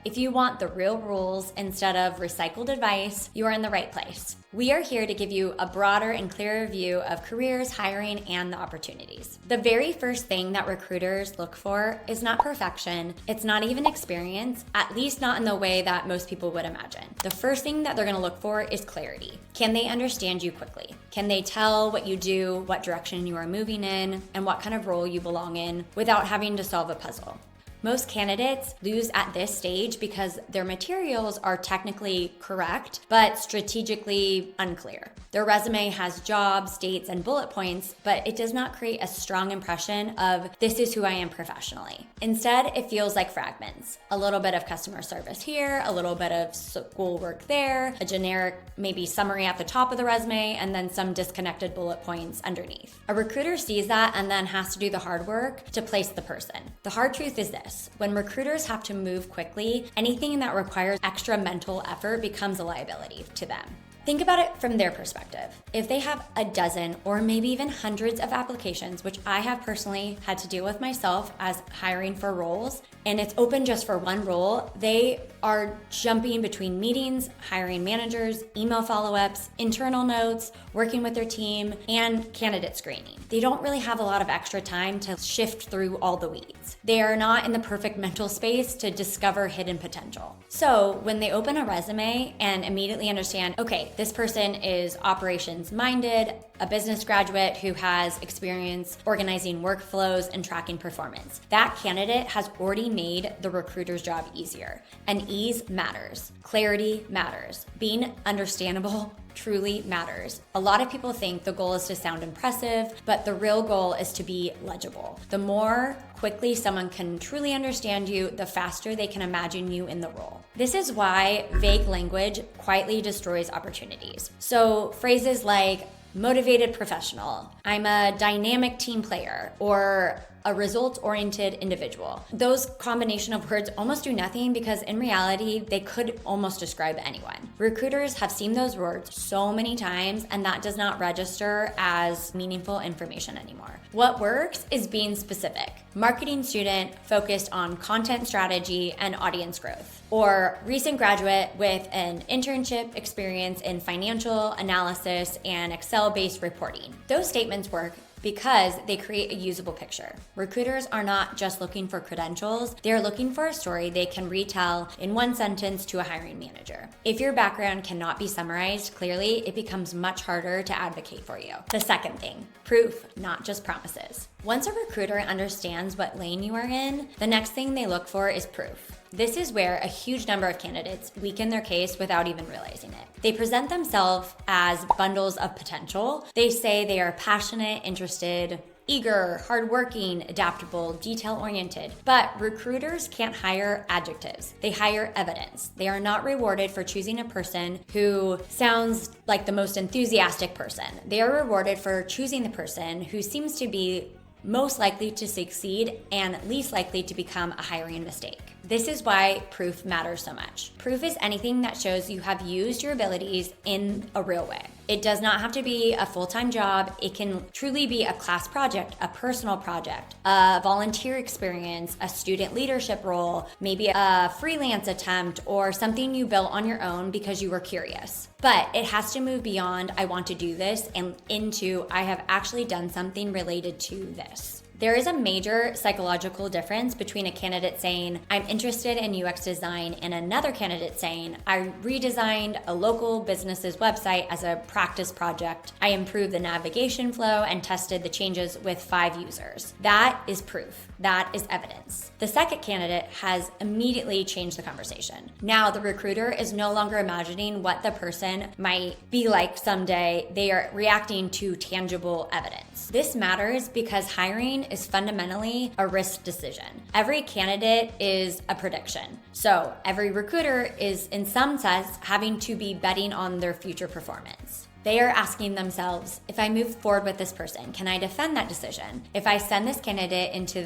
If you want the real rules instead of recycled advice, you are in the right place. We are here to give you a broader and clearer view of careers, hiring, and the opportunities. The very first thing that recruiters look for is not perfection. It's not even experience, at least not in the way that most people would imagine. The first thing that they're going to look for is clarity. Can they understand you quickly? Can they tell what you do, what direction you are moving in, and what kind of role you belong in without having to solve a puzzle? Most candidates lose at this stage because their materials are technically correct, but strategically unclear. Their resume has jobs, dates, and bullet points, but it does not create a strong impression of this is who I am professionally. Instead, it feels like fragments. A little bit of customer service here, a little bit of schoolwork there, a generic maybe summary at the top of the resume, and then some disconnected bullet points underneath. A recruiter sees that and then has to do the hard work to place the person. The hard truth is this. When recruiters have to move quickly, anything that requires extra mental effort becomes a liability to them. Think about it from their perspective. If they have a dozen or maybe even hundreds of applications, which I have personally had to deal with myself as hiring for roles, and it's open just for one role, they are jumping between meetings, hiring managers, email follow-ups, internal notes, working with their team, and candidate screening. They don't really have a lot of extra time to shift through all the weeds. They are not in the perfect mental space to discover hidden potential. So when they open a resume and immediately understand, okay, this person is operations minded, a business graduate who has experience organizing workflows and tracking performance. That candidate has already made the recruiter's job easier. And ease matters. Clarity matters. Being understandable truly matters. A lot of people think the goal is to sound impressive, but the real goal is to be legible. The more quickly someone can truly understand you, the faster they can imagine you in the role. This is why vague language quietly destroys opportunities. So phrases like motivated professional, I'm a dynamic team player, or a results-oriented individual. Those combination of words almost do nothing because in reality, they could almost describe anyone. Recruiters have seen those words so many times and that does not register as meaningful information anymore. What works is being specific. Marketing student focused on content strategy and audience growth. Or recent graduate with an internship experience in financial analysis and Excel-based reporting. Those statements work because they create a usable picture. Recruiters are not just looking for credentials, they're looking for a story they can retell in one sentence to a hiring manager. If your background cannot be summarized clearly, it becomes much harder to advocate for you. The second thing, proof, not just promises. Once a recruiter understands what lane you are in, the next thing they look for is proof. This is where a huge number of candidates weaken their case without even realizing it. They present themselves as bundles of potential. They say they are passionate, interested, eager, hardworking, adaptable, detail-oriented. But recruiters can't hire adjectives. They hire evidence. They are not rewarded for choosing a person who sounds like the most enthusiastic person. They are rewarded for choosing the person who seems to be most likely to succeed and least likely to become a hiring mistake. This is why proof matters so much. Proof is anything that shows you have used your abilities in a real way. It does not have to be a full-time job. It can truly be a class project, a personal project, a volunteer experience, a student leadership role, maybe a freelance attempt, or something you built on your own because you were curious. But it has to move beyond I want to do this and into I have actually done something related to this. There is a major psychological difference between a candidate saying, I'm interested in UX design, and another candidate saying, I redesigned a local business's website as a practice project. I improved the navigation flow and tested the changes with 5 users. That is proof. That is evidence. The second candidate has immediately changed the conversation. Now the recruiter is no longer imagining what the person might be like someday. They are reacting to tangible evidence. This matters because hiring is fundamentally a risk decision. Every candidate is a prediction. So every recruiter is in some sense having to be betting on their future performance. They are asking themselves, if I move forward with this person, can I defend that decision? If I send this candidate to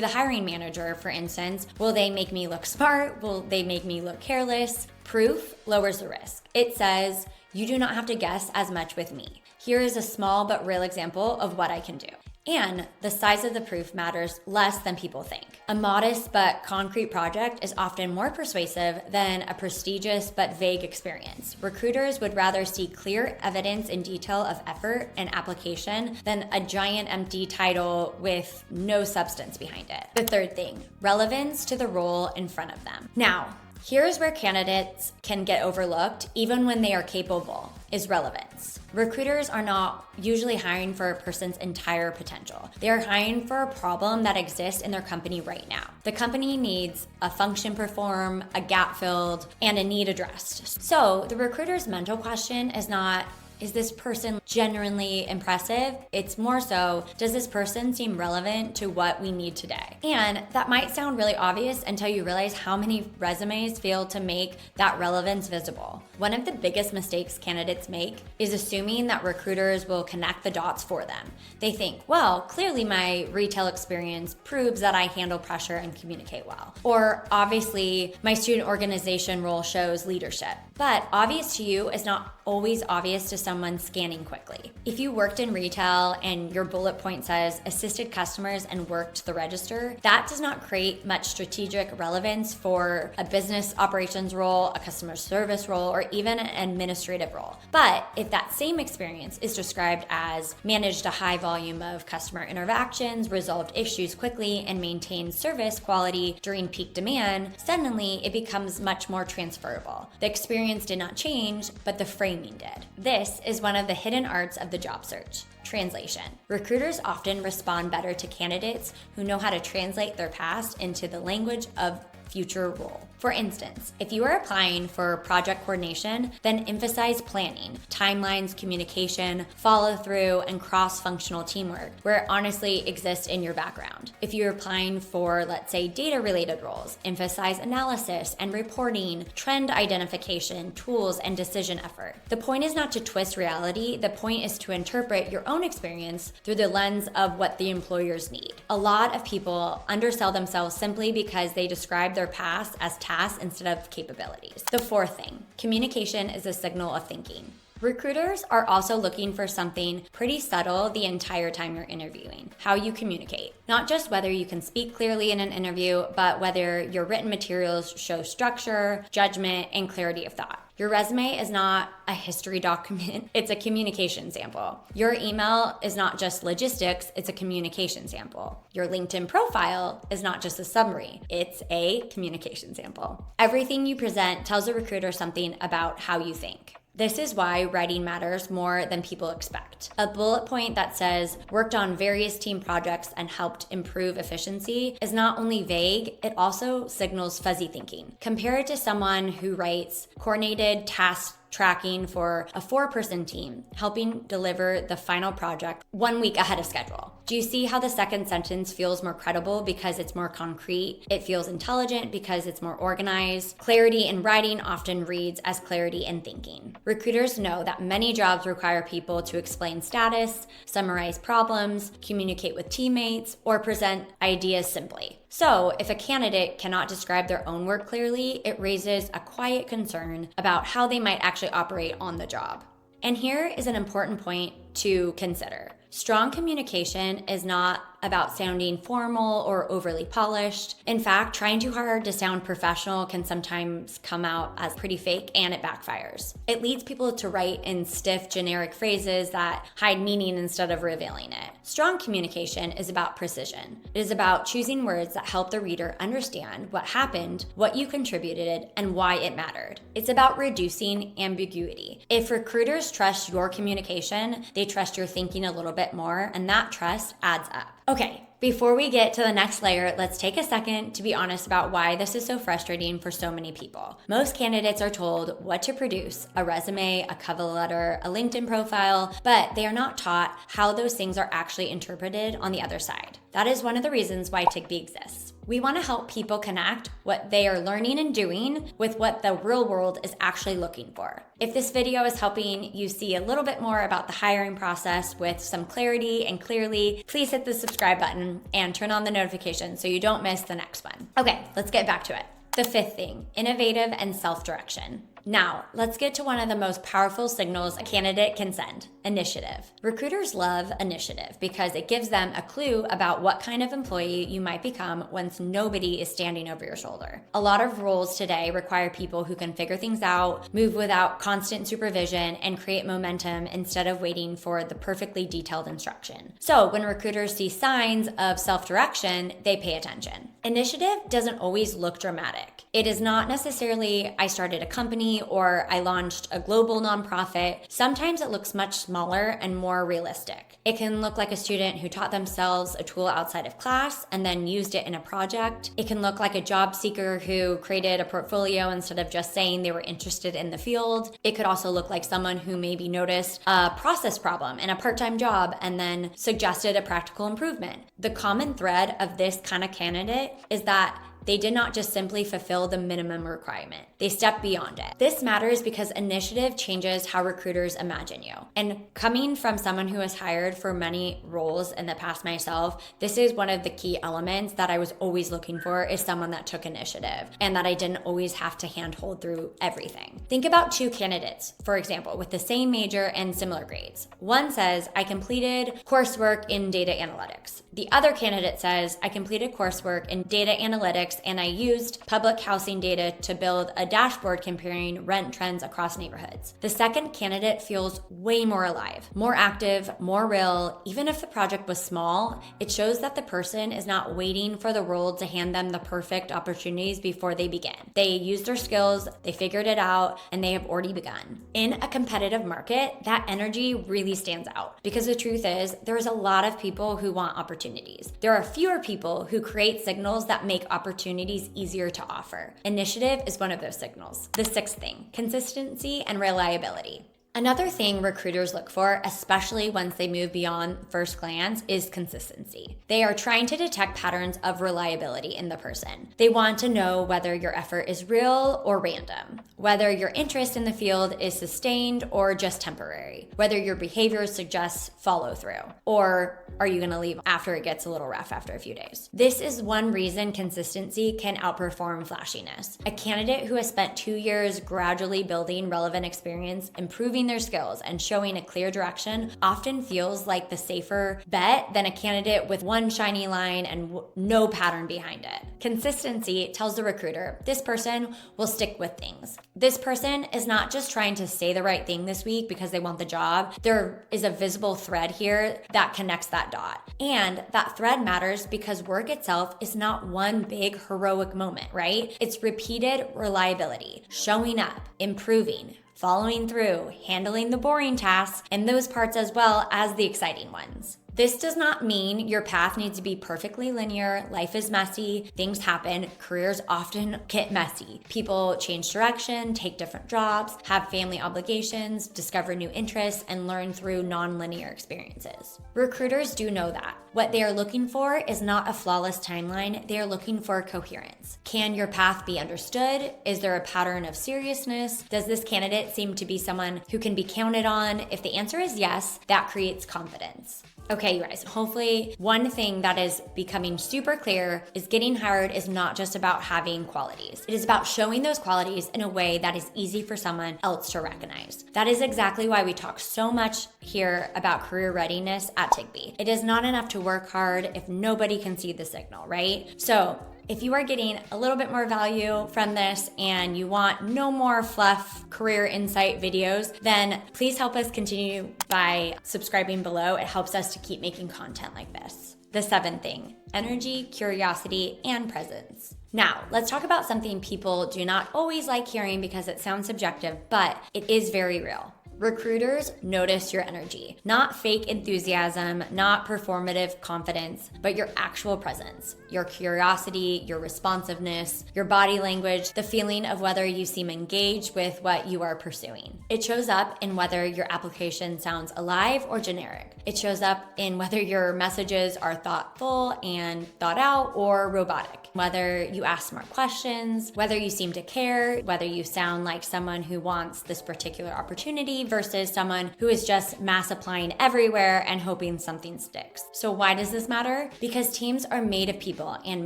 the hiring manager, for instance, will they make me look smart? Will they make me look careless? Proof lowers the risk. It says, you do not have to guess as much with me. Here is a small but real example of what I can do. And the size of the proof matters less than people think. A modest but concrete project is often more persuasive than a prestigious but vague experience. Recruiters would rather see clear evidence and detail of effort and application than a giant empty title with no substance behind it. The third thing, relevance to the role in front of them. Now, here's where candidates can get overlooked, even when they are capable, is relevance. Recruiters are not usually hiring for a person's entire potential. They are hiring for a problem that exists in their company right now. The company needs a function performed, a gap filled, and a need addressed. So the recruiter's mental question is not, is this person genuinely impressive? It's more so, does this person seem relevant to what we need today? And that might sound really obvious until you realize how many resumes fail to make that relevance visible. One of the biggest mistakes candidates make is assuming that recruiters will connect the dots for them. They think, well, clearly my retail experience proves that I handle pressure and communicate well. Or obviously my student organization role shows leadership. But obvious to you is not always obvious to someone scanning quickly. If you worked in retail and your bullet point says assisted customers and worked the register, that does not create much strategic relevance for a business operations role, a customer service role, or even an administrative role. But if that same experience is described as managed a high volume of customer interactions, resolved issues quickly, and maintained service quality during peak demand, suddenly it becomes much more transferable. The experience did not change, but the framing did. This is one of the hidden arts of the job search. Translation. Recruiters often respond better to candidates who know how to translate their past into the language of future role. For instance, if you are applying for project coordination, then emphasize planning, timelines, communication, follow through, and cross-functional teamwork, where it honestly exists in your background. If you're applying for, let's say, data-related roles, emphasize analysis and reporting, trend identification, tools, and decision effort. The point is not to twist reality. The point is to interpret your own experience through the lens of what the employers need. A lot of people undersell themselves simply because they describe their past as tasks instead of capabilities. The fourth thing, communication is a signal of thinking. Recruiters are also looking for something pretty subtle the entire time you're interviewing, how you communicate. Not just whether you can speak clearly in an interview, but whether your written materials show structure, judgment, and clarity of thought. Your resume is not a history document, it's a communication sample. Your email is not just logistics, it's a communication sample. Your LinkedIn profile is not just a summary, it's a communication sample. Everything you present tells a recruiter something about how you think. This is why writing matters more than people expect. A bullet point that says, worked on various team projects and helped improve efficiency is not only vague, it also signals fuzzy thinking. Compare it to someone who writes coordinated task tracking for a 4-person team, helping deliver the final project 1 week ahead of schedule. Do you see how the second sentence feels more credible because it's more concrete? It feels intelligent because it's more organized. Clarity in writing often reads as clarity in thinking. Recruiters know that many jobs require people to explain status, summarize problems, communicate with teammates, or present ideas simply. So, if a candidate cannot describe their own work clearly, it raises a quiet concern about how they might actually operate on the job. And here is an important point to consider. Strong communication is not about sounding formal or overly polished. In fact, trying too hard to sound professional can sometimes come out as pretty fake, and it backfires. It leads people to write in stiff, generic phrases that hide meaning instead of revealing it. Strong communication is about precision. It is about choosing words that help the reader understand what happened, what you contributed, and why it mattered. It's about reducing ambiguity. If recruiters trust your communication, they trust your thinking a little bit more, and that trust adds up. Okay, before we get to the next layer, let's take a second to be honest about why this is so frustrating for so many people. Most candidates are told what to produce, a resume, a cover letter, a LinkedIn profile, but they are not taught how those things are actually interpreted on the other side. That is one of the reasons why Tiggbee exists. We want to help people connect what they are learning and doing with what the real world is actually looking for. If this video is helping you see a little bit more about the hiring process with some clarity and clearly, please hit the subscribe button and turn on the notifications so you don't miss the next one. Okay, let's get back to it. The fifth thing, innovative and self-direction. Now, let's get to one of the most powerful signals a candidate can send: initiative. Recruiters love initiative because it gives them a clue about what kind of employee you might become once nobody is standing over your shoulder. A lot of roles today require people who can figure things out, move without constant supervision, and create momentum instead of waiting for the perfectly detailed instruction. So when recruiters see signs of self-direction, they pay attention. Initiative doesn't always look dramatic. It is not necessarily I started a company or I launched a global nonprofit. Sometimes it looks much smaller and more realistic. It can look like a student who taught themselves a tool outside of class and then used it in a project. It can look like a job seeker who created a portfolio instead of just saying they were interested in the field. It could also look like someone who maybe noticed a process problem in a part-time job and then suggested a practical improvement. The common thread of this kind of candidate is that they did not just simply fulfill the minimum requirement. They stepped beyond it. This matters because initiative changes how recruiters imagine you. And coming from someone who has hired for many roles in the past myself, this is one of the key elements that I was always looking for, is someone that took initiative and that I didn't always have to handhold through everything. Think about two candidates, for example, with the same major and similar grades. One says, I completed coursework in data analytics. The other candidate says, I completed coursework in data analytics and I used public housing data to build a dashboard comparing rent trends across neighborhoods. The second candidate feels way more alive, more active, more real. Even if the project was small, it shows that the person is not waiting for the world to hand them the perfect opportunities before they begin. They used their skills, they figured it out, and they have already begun. In a competitive market, that energy really stands out because the truth is, there's a lot of people who want opportunities. There are fewer people who create signals that make opportunities easier to offer. Initiative is one of those signals. The sixth thing: consistency and reliability. Another thing recruiters look for, especially once they move beyond first glance, is consistency. They are trying to detect patterns of reliability in the person. They want to know whether your effort is real or random, whether your interest in the field is sustained or just temporary, whether your behavior suggests follow through, or are you going to leave after it gets a little rough after a few days? This is one reason consistency can outperform flashiness. A candidate who has spent 2 years gradually building relevant experience, improving their skills, and showing a clear direction often feels like the safer bet than a candidate with one shiny line and no pattern behind it. Consistency tells the recruiter, this person will stick with things. This person is not just trying to say the right thing this week because they want the job. There is a visible thread here that connects that dot. And that thread matters because work itself is not one big heroic moment, right? It's repeated reliability, showing up, improving, following through, handling the boring tasks, and those parts as well as the exciting ones. This does not mean your path needs to be perfectly linear. Life is messy, things happen, careers often get messy. People change direction, take different jobs, have family obligations, discover new interests, and learn through non-linear experiences. Recruiters do know that. What they are looking for is not a flawless timeline, they are looking for coherence. Can your path be understood? Is there a pattern of seriousness? Does this candidate seem to be someone who can be counted on? If the answer is yes, that creates confidence. Okay, you guys, hopefully one thing that is becoming super clear is getting hired is not just about having qualities. It is about showing those qualities in a way that is easy for someone else to recognize. That is exactly why we talk so much here about career readiness at Tiggbee. It is not enough to work hard if nobody can see the signal, right? So if you are getting a little bit more value from this and you want no more fluff career insight videos, then please help us continue by subscribing below. It helps us to keep making content like this. The seventh thing: energy, curiosity, and presence. Now, let's talk about something people do not always like hearing because it sounds subjective, but it is very real. Recruiters notice your energy, not fake enthusiasm, not performative confidence, but your actual presence, your curiosity, your responsiveness, your body language, the feeling of whether you seem engaged with what you are pursuing. It shows up in whether your application sounds alive or generic. It shows up in whether your messages are thoughtful and thought out or robotic, whether you ask smart questions, whether you seem to care, whether you sound like someone who wants this particular opportunity versus someone who is just mass applying everywhere and hoping something sticks. So why does this matter? Because teams are made of people, and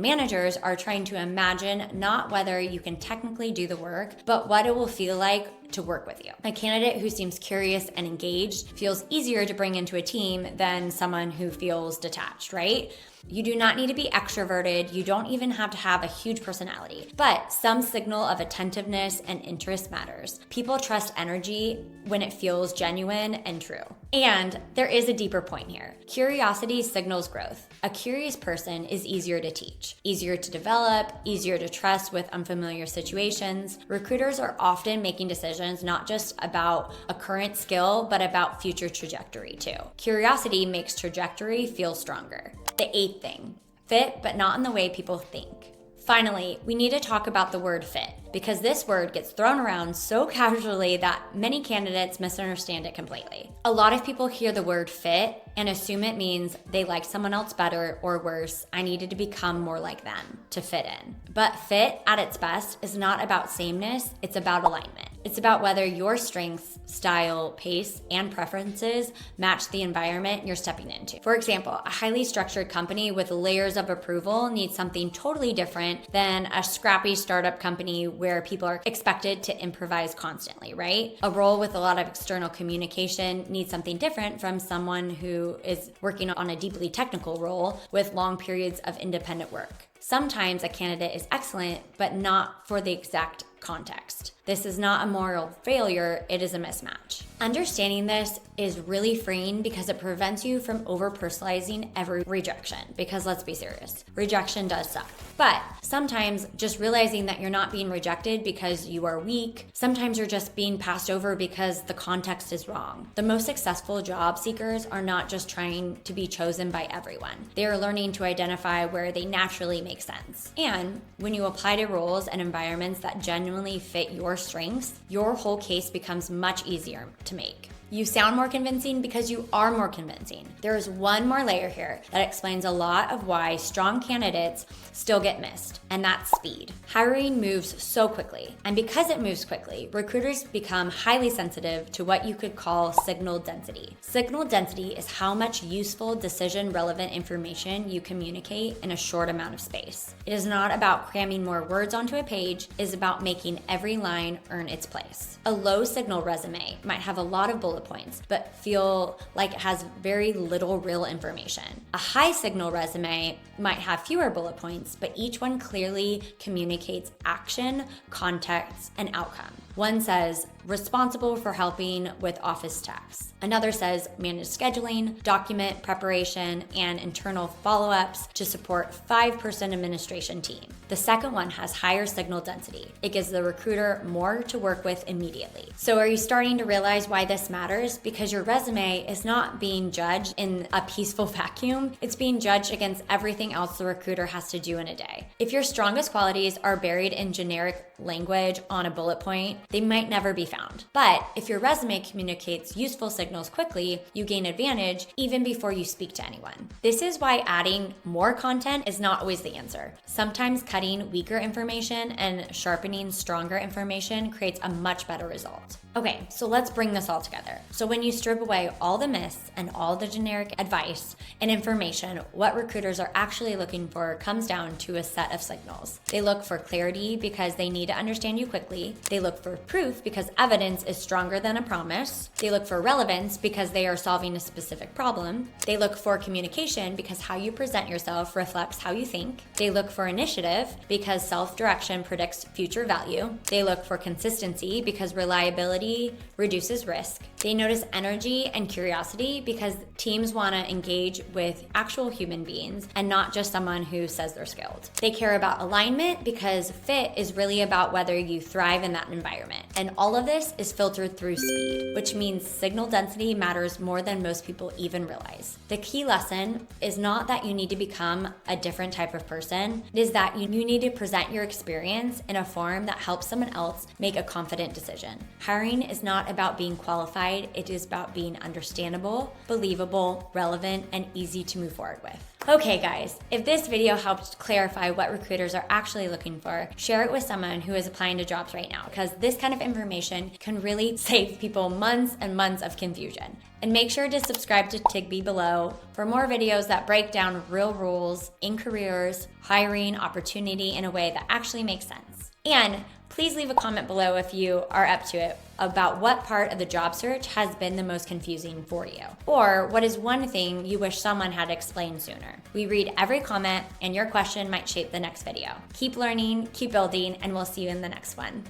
managers are trying to imagine not whether you can technically do the work, but what it will feel like to work with you. A candidate who seems curious and engaged feels easier to bring into a team than someone who feels detached, right? You do not need to be extroverted. You don't even have to have a huge personality, but some signal of attentiveness and interest matters. People trust energy when it feels genuine and true. And there is a deeper point here. Curiosity signals growth. A curious person is easier to teach, easier to develop, easier to trust with unfamiliar situations. Recruiters are often making decisions not just about a current skill, but about future trajectory too. Curiosity makes trajectory feel stronger. The 8th thing, fit, but not in the way people think. Finally, we need to talk about the word fit, because this word gets thrown around so casually that many candidates misunderstand it completely. A lot of people hear the word fit and assume it means they like someone else better, or worse, I needed to become more like them to fit in. But fit at its best is not about sameness, it's about alignment. It's about whether your strengths, style, pace, and preferences match the environment you're stepping into. For example, a highly structured company with layers of approval needs something totally different than a scrappy startup company where people are expected to improvise constantly, right? A role with a lot of external communication needs something different from someone who is working on a deeply technical role with long periods of independent work. Sometimes a candidate is excellent, but not for the exact context. This is not a moral failure, it is a mismatch. Understanding this is really freeing because it prevents you from over-personalizing every rejection, because let's be serious, rejection does suck. But sometimes just realizing that you're not being rejected because you are weak, sometimes you're just being passed over because the context is wrong. The most successful job seekers are not just trying to be chosen by everyone. They are learning to identify where they naturally make sense. And when you apply to roles and environments that genuinely fit your strengths, your whole case becomes much easier to make. You sound more convincing because you are more convincing. There is one more layer here that explains a lot of why strong candidates still get missed, and that's speed. Hiring moves so quickly, and because it moves quickly, recruiters become highly sensitive to what you could call signal density. Signal density is how much useful, decision-relevant information you communicate in a short amount of space. It is not about cramming more words onto a page, it is about making every line earn its place. A low signal resume might have a lot of bullet points, but feel like it has very little real information. A high signal resume might have fewer bullet points, but each one clearly communicates action, context, and outcome. One says, responsible for helping with office tasks. Another says, manage scheduling, document preparation, and internal follow-ups to support 5-person administration team. The second one has higher signal density. It gives the recruiter more to work with immediately. So are you starting to realize why this matters? Because your resume is not being judged in a peaceful vacuum. It's being judged against everything else the recruiter has to do in a day. If your strongest qualities are buried in generic language on a bullet point, they might never be found. But if your resume communicates useful signals quickly, you gain advantage even before you speak to anyone. This is why adding more content is not always the answer. Sometimes cutting weaker information and sharpening stronger information creates a much better result. Okay, so let's bring this all together. So when you strip away all the myths and all the generic advice and information, what recruiters are actually looking for comes down to a set of signals. They look for clarity because they need to understand you quickly. They look for proof because evidence is stronger than a promise. They look for relevance because they are solving a specific problem. They look for communication because how you present yourself reflects how you think. They look for initiative because self-direction predicts future value. They look for consistency because reliability reduces risk. They notice energy and curiosity because teams want to engage with actual human beings and not just someone who says they're skilled. They care about alignment because fit is really about whether you thrive in that environment. And all of this is filtered through speed, which means signal density matters more than most people even realize. The key lesson is not that you need to become a different type of person. It is that you need to present your experience in a form that helps someone else make a confident decision. Hiring is not about being qualified, it is about being understandable, believable, relevant, and easy to move forward with. Okay guys, if this video helped clarify what recruiters are actually looking for, share it with someone who is applying to jobs right now, because this kind of information can really save people months and months of confusion. And make sure to subscribe to Tiggbee below for more videos that break down real rules in careers, hiring, opportunity in a way that actually makes sense. And please leave a comment below if you are up to it about what part of the job search has been the most confusing for you, or what is one thing you wish someone had explained sooner. We read every comment, and your question might shape the next video. Keep learning, keep building, and we'll see you in the next one.